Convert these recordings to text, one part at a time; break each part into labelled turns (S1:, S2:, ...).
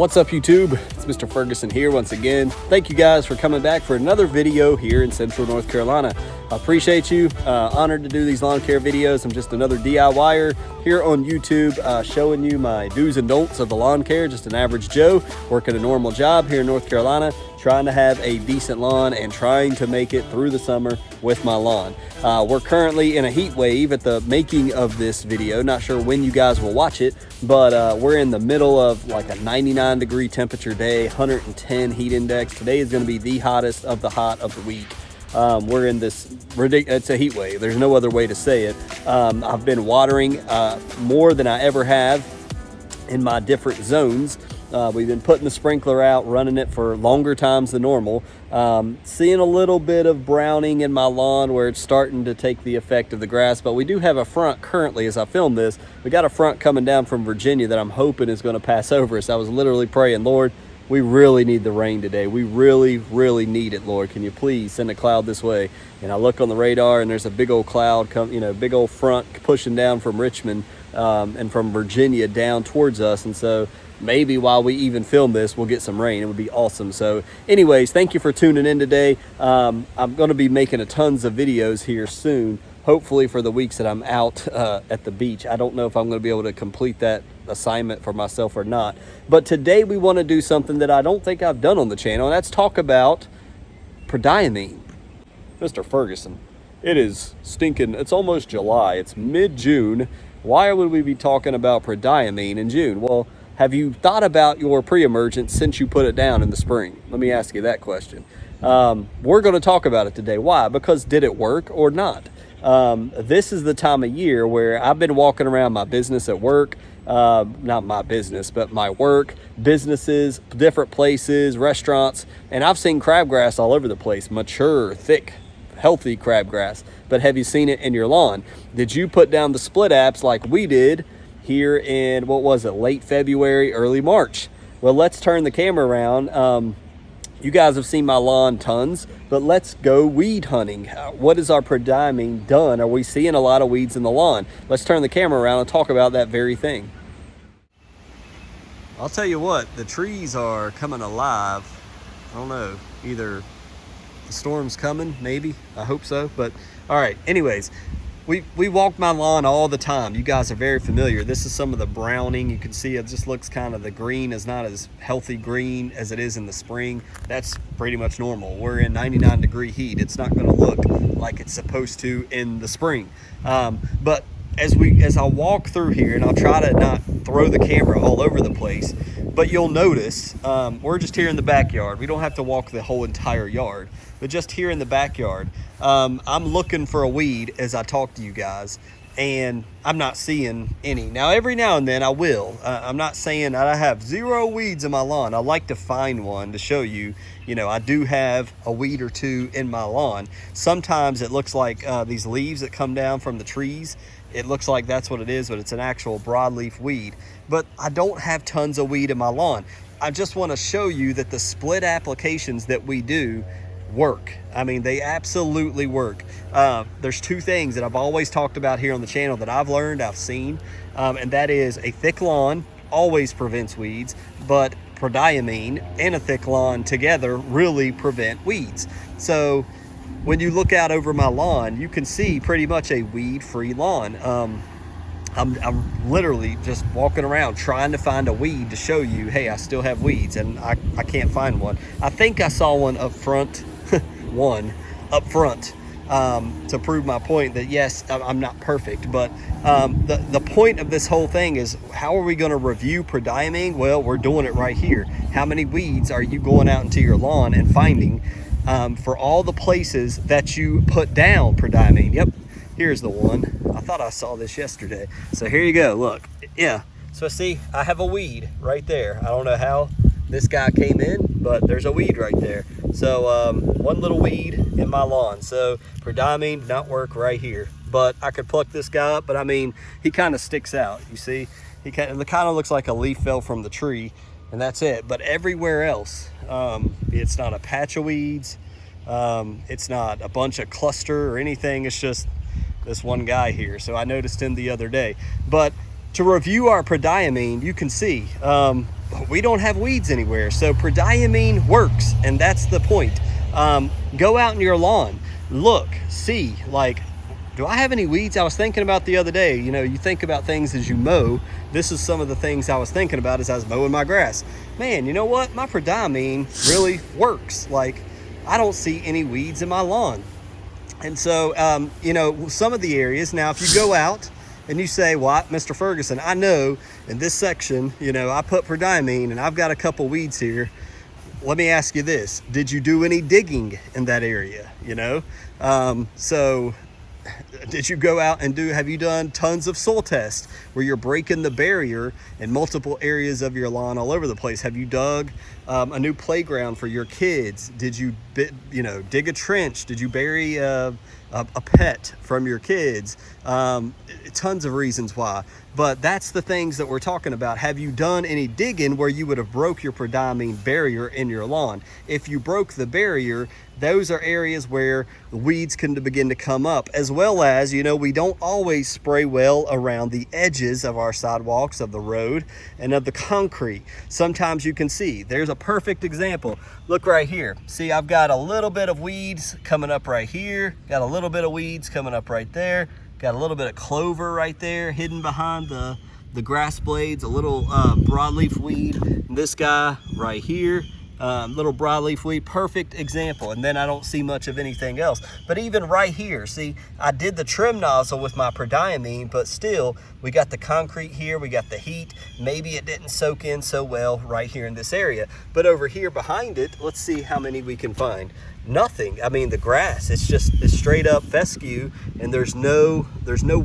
S1: What's up, YouTube? It's Mr. Ferguson here once again. Thank you guys for coming back for another video here in Central North Carolina. I appreciate you. Honored to do these lawn care videos. I'm just another DIYer here on YouTube, showing you my do's and don'ts of the lawn care. Just an average Joe working a normal job here in North Carolina, trying to have a decent lawn and trying to make it through the summer with my lawn. We're currently in a heat wave at the making of this video. Not sure when you guys will watch it, but we're in the middle of like a 99-degree temperature day, 110 heat index. Today is going to be the hottest of the hot of the week. We're in this ridiculous, it's a heat wave. There's no other way to say it. I've been watering more than I ever have in my different zones. We've been putting the sprinkler out, running it for longer times than normal. Seeing a little bit of browning in my lawn where it's starting to take the effect of the grass, but we do have a front currently as I film this. We got a front coming down from Virginia that I'm hoping is going to pass over us. I was literally praying, Lord, we really need the rain today. We really, really need it, Lord. Can you please send a cloud this way? And I look on the radar and there's a big old cloud, big old front pushing down from Richmond and from Virginia down towards us. And so maybe while we even film this, we'll get some rain. It would be awesome. So anyways, thank you for tuning in today. I'm going to be making a tons of videos here soon, hopefully for the weeks that I'm out at the beach. I don't know if I'm going to be able to complete that assignment for myself or not. But today we want to do something that I don't think I've done on the channel, and that's talk about Prodiamine. Mr. Ferguson, it is stinking. It's almost July. It's mid-June. Why would we be talking about Prodiamine in June? Well, have you thought about your pre-emergence since you put it down in the spring? Let me ask you that question. We're going to talk about it today. Why? Because did it work or not? This is the time of year where I've been walking around my business at work, not my business, but my work, businesses, different places, restaurants, and I've seen crabgrass all over the place, mature, thick, healthy crabgrass. But have you seen it in your lawn? Did you put down the split apps like we did here in, what was it, late February, early March? Well, let's turn the camera around. You guys have seen my lawn tons, but let's go weed hunting. What is our Prodiamine done? Are we seeing a lot of weeds in the lawn? Let's turn the camera around and talk about that very thing. I'll tell you what, the trees are coming alive. I don't know, either the storm's coming, maybe, I hope so, but all right, anyways. We walk my lawn all the time. You guys are very familiar. This is some of the browning. You can see it just looks kind of, the green is not as healthy green as it is in the spring. That's pretty much normal. We're in 99-degree heat. It's not going to look like it's supposed to in the spring. But as I walk through here, and I'll try to not throw the camera all over the place, but you'll notice we're just here in the backyard. We don't have to walk the whole entire yard, but just here in the backyard. I'm looking for a weed as I talk to you guys, and I'm not seeing any. Now, every now and then I will. I'm not saying that I have zero weeds in my lawn. I like to find one to show you, I do have a weed or two in my lawn. Sometimes it looks like these leaves that come down from the trees. It looks like that's what it is, but it's an actual broadleaf weed. But I don't have tons of weed in my lawn. I just want to show you that the split applications that we do work. I mean, they absolutely work. There's two things that I've always talked about here on the channel that I've learned, I've seen, and that is a thick lawn always prevents weeds, but Prodiamine and a thick lawn together really prevent weeds. So when you look out over my lawn, you can see pretty much a weed-free lawn. I'm literally just walking around trying to find a weed to show you, hey, I still have weeds, and I can't find one. I think I saw one up front, to prove my point that yes, I'm not perfect. But the point of this whole thing is, how are we going to review Prodiamine? Well, we're doing it right here. How many weeds are you going out into your lawn and finding for all the places that you put down Prodiamine? Yep. Here's the one. I thought I saw this yesterday. So here you go, look. Yeah, so see, I have a weed right there. I don't know how this guy came in, but there's a weed right there. So one little weed in my lawn. So Prodiamine did not work right here. But I could pluck this guy up, but I mean, he kind of sticks out, you see? It kind of looks like a leaf fell from the tree, and that's it. But everywhere else, it's not a patch of weeds. It's not a bunch of cluster or anything. It's just this one guy here. So I noticed him the other day. But to review our Prodiamine, you can see we don't have weeds anywhere. So Prodiamine works, and that's the point. Go out in your lawn, look, see, like, do I have any weeds? I was thinking about the other day, you know, you think about things as you mow. This is some of the things I was thinking about as I was mowing my grass. Man, you know what? My Prodiamine really works. Like, I don't see any weeds in my lawn. And so, you know, some of the areas, now if you go out and you say, well, Mr. Ferguson, I know in this section, you know, I put Prodiamine and I've got a couple weeds here. Let me ask you this. Did you do any digging in that area? You know, so did you go out and have you done tons of soil tests where you're breaking the barrier in multiple areas of your lawn all over the place? Have you dug a new playground for your kids? Did you, dig a trench? Did you bury a pet from your kids? Tons of reasons why. But that's the things that we're talking about. Have you done any digging where you would have broke your Prodiamine barrier in your lawn? If you broke the barrier, those are areas where weeds can begin to come up, as well as, you know, we don't always spray well around the edges of our sidewalks, of the road, and of the concrete. Sometimes you can see, there's a perfect example. Look right here. See, I've got a little bit of weeds coming up right here. Got a little bit of weeds coming up right there. Got a little bit of clover right there hidden behind the grass blades, a little broadleaf weed. And this guy right here, little broadleaf weed, perfect example. And then I don't see much of anything else. But even right here, see, I did the trim nozzle with my Prodiamine, but still, we got the concrete here, we got the heat. Maybe it didn't soak in so well right here in this area. But over here behind it, let's see how many we can find. Nothing. I mean, the grass, it's straight up fescue, and there's no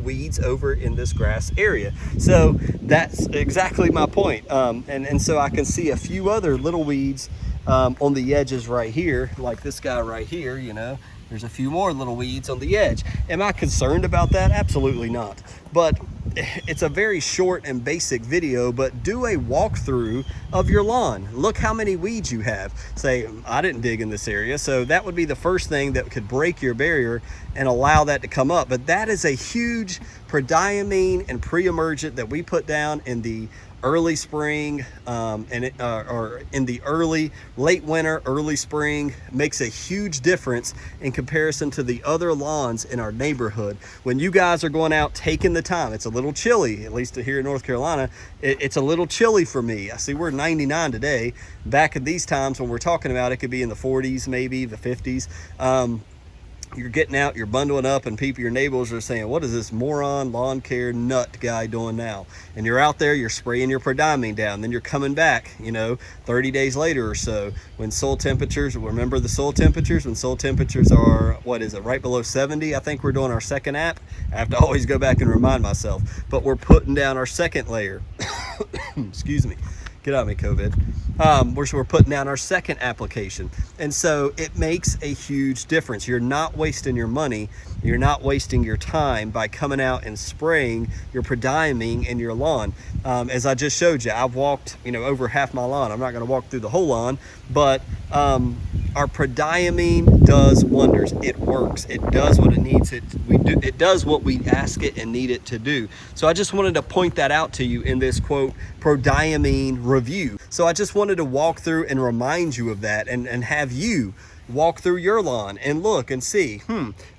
S1: weeds over in this grass area. So that's exactly my point. And so I can see a few other little weeds on the edges right here, like this guy right here, you know. There's a few more little weeds on the edge. Am I concerned about that? Absolutely not. But it's a very short and basic video, but do a walkthrough of your lawn. Look how many weeds you have. Say, I didn't dig in this area, so that would be the first thing that could break your barrier and allow that to come up. But that is a huge Prodiamine and pre-emergent that we put down in the early spring or in the late winter, early spring. Makes a huge difference in comparison to the other lawns in our neighborhood. When you guys are going out taking the time, it's a little chilly, at least here in North Carolina, it's a little chilly for me. I see we're 99 today. Back at these times when we're talking about, it could be in the 40s, maybe the 50s. You're getting out, you're bundling up, and your neighbors are saying, what is this moron lawn care nut guy doing now? And you're out there, you're spraying your Prodiamine down. Then you're coming back, 30 days later or so, when soil temperatures, remember the soil temperatures? When soil temperatures are, right below 70? I think we're doing our second app. I have to always go back and remind myself. But we're putting down our second layer. Excuse me. Get out of me, COVID. We're putting down our second application. And so it makes a huge difference. You're not wasting your money. You're not wasting your time by coming out and spraying your Prodiamine in your lawn. As I just showed you, I've walked, over half my lawn. I'm not going to walk through the whole lawn, but our Prodiamine does wonders. It works. It does what it needs. It does what we ask it and need it to do. So I just wanted to point that out to you in this quote Prodiamine review. So I just wanted to walk through and remind you of that, and have you walk through your lawn and look and see,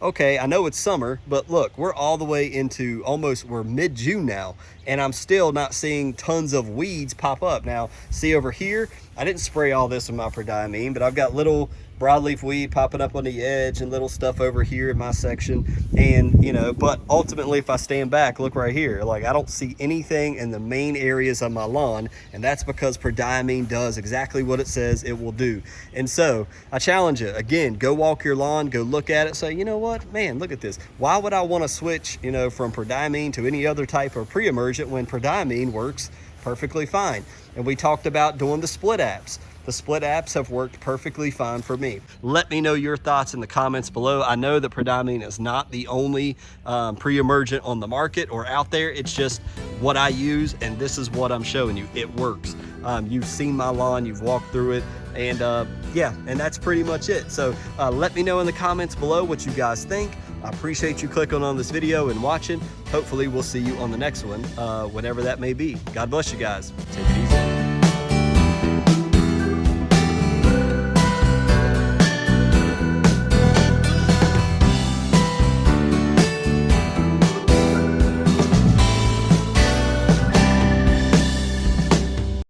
S1: okay, I know it's summer, but look, we're all the way into we're mid-June now, and I'm still not seeing tons of weeds pop up. Now, see over here, I didn't spray all this with my Prodiamine, but I've got little broadleaf weed popping up on the edge and little stuff over here in my section. And, but ultimately, if I stand back, look right here, like I don't see anything in the main areas of my lawn. And that's because Prodiamine does exactly what it says it will do. And so I challenge you, again, go walk your lawn, go look at it, say, you know what, man, look at this. Why would I want to switch, from Prodiamine to any other type of pre-emergent when Prodiamine works perfectly fine? And we talked about doing the split apps. The split apps have worked perfectly fine for me. Let me know your thoughts in the comments below. I know that Prodiamine is not the only pre-emergent on the market or out there. It's just what I use, and this is what I'm showing you. It works. You've seen my lawn, you've walked through it, and yeah, and that's pretty much it. So let me know in the comments below what you guys think. I appreciate you clicking on this video and watching. Hopefully we'll see you on the next one, whenever that may be. God bless you guys. Take it easy.